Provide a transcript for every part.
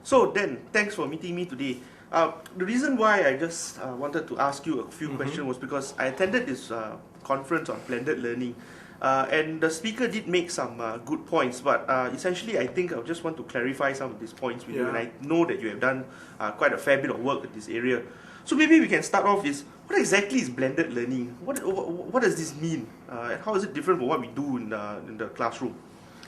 So Dan, thanks for meeting me today. The reason why I just wanted to ask you a few questions was because I attended this conference on blended learning, and the speaker did make some good points, but essentially I think I just want to clarify some of these points with you, and I know that you have done quite a fair bit of work in this area. So maybe we can start off is, what exactly is blended learning? What does this mean? And how is it different from what we do in the classroom?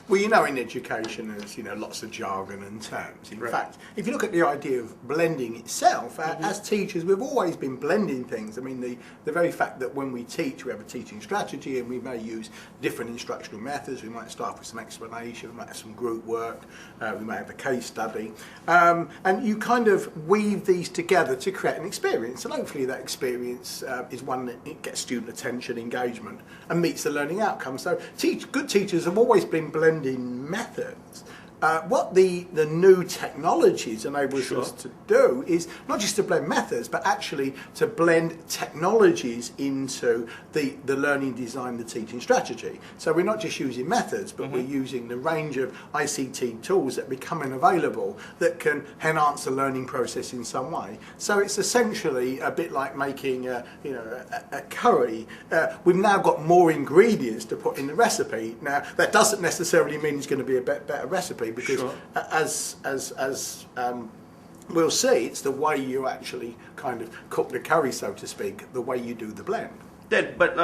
Well, you know, in education there's, lots of jargon and terms. In fact, if you look at the idea of blending itself, as teachers we've always been blending things. I mean, the very fact that when we teach, we have a teaching strategy and we may use different instructional methods. We might start with some explanation, we might have some group work, we might have a case study, and you kind of weave these together to create an experience, and hopefully that experience is one that it gets student attention, engagement, and meets the learning outcome. So good teachers have always been blending methods. What the new technologies enables us to do is not just to blend methods, but actually to blend technologies into the learning design, the teaching strategy. So we're not just using methods, but we're using the range of ICT tools that are becoming available that can enhance the learning process in some way. So it's essentially a bit like making a curry. We've now got more ingredients to put in the recipe. Now that doesn't necessarily mean it's going to be a better recipe, because as we'll see, it's the way you actually kind of cook the curry, so to speak, the way you do the blend. But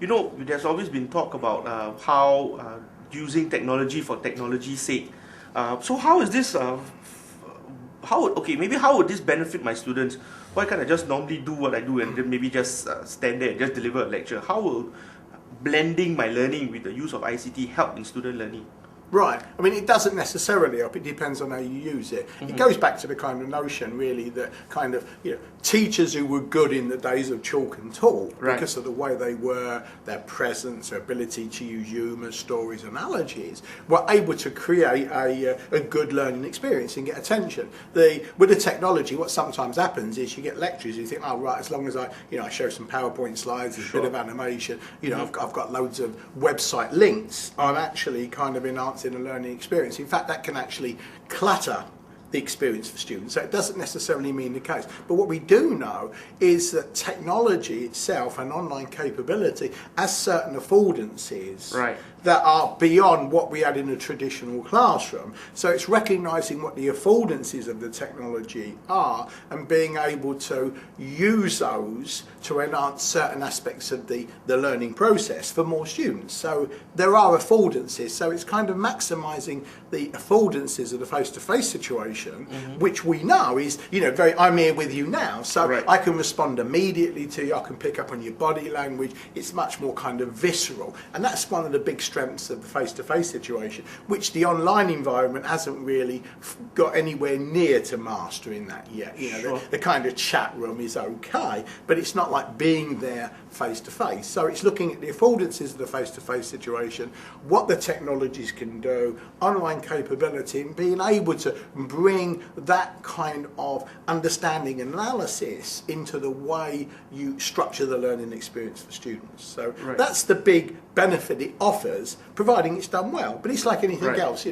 there's always been talk about how using technology for technology's sake. So how is this? How would this benefit my students? Why can't I just normally do what I do and then maybe just stand there and just deliver a lecture? How will blending my learning with the use of ICT help in student learning? Right. I mean, it doesn't necessarily help. It depends on how you use it. It goes back to the kind of notion, really, that kind of, teachers who were good in the days of chalk and talk, because of the way they were, their presence, their ability to use humour, stories, analogies, were able to create a good learning experience and get attention. With the technology, what sometimes happens is you get lectures, you think, oh, right, as long as I show some PowerPoint slides, there's a bit of animation, I've got loads of website links, I'm actually kind of enhancing a learning experience. In fact, that can actually clutter the experience for students. So it doesn't necessarily mean the case. But what we do know is that technology itself and online capability has certain affordances that are beyond what we had in a traditional classroom. So it's recognising what the affordances of the technology are and being able to use those to enhance certain aspects of the learning process for more students. So there are affordances. So it's kind of maximising the affordances of the face-to-face situation, which we know is, I'm here with you now, so I can respond immediately to you, I can pick up on your body language, it's much more kind of visceral, and that's one of the big strengths of the face-to-face situation, which the online environment hasn't really got anywhere near to mastering that yet. The kind of chat room is okay, but it's not like being there face-to-face. So it's looking at the affordances of the face-to-face situation, what the technologies can do, online capability, and being able to bring that kind of understanding and analysis into the way you structure the learning experience for students. So that's the big benefit it offers, providing it's done well. But it's like anything else,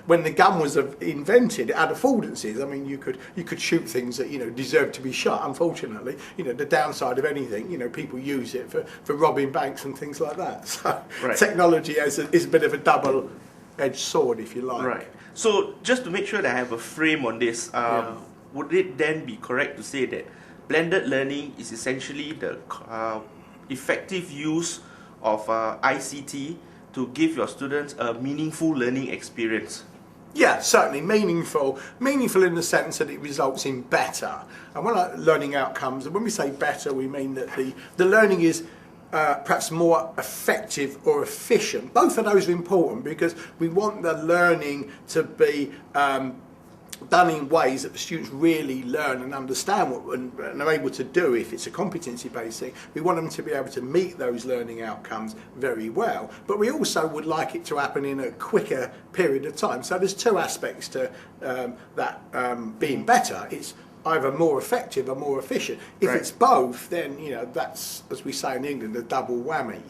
when the gun was invented, it had affordances. I mean, you could shoot things that deserve to be shot. Unfortunately, the downside of anything, people use it for robbing banks and things like that. So technology is a bit of a double-edged sword, if you like. Right. So just to make sure that I have a frame on this, would it then be correct to say that blended learning is essentially the effective use of ICT to give your students a meaningful learning experience? Yeah, certainly meaningful in the sense that it results in better. And when learning outcomes, and when we say better, we mean that the learning is perhaps more effective or efficient. Both of those are important because we want the learning to be done in ways that the students really learn and understand what and are able to do. If it's a competency-based thing, we want them to be able to meet those learning outcomes very well. But we also would like it to happen in a quicker period of time. So there's two aspects to that being better. It's either more effective or more efficient. If it's both, then that's, as we say in England, a double whammy.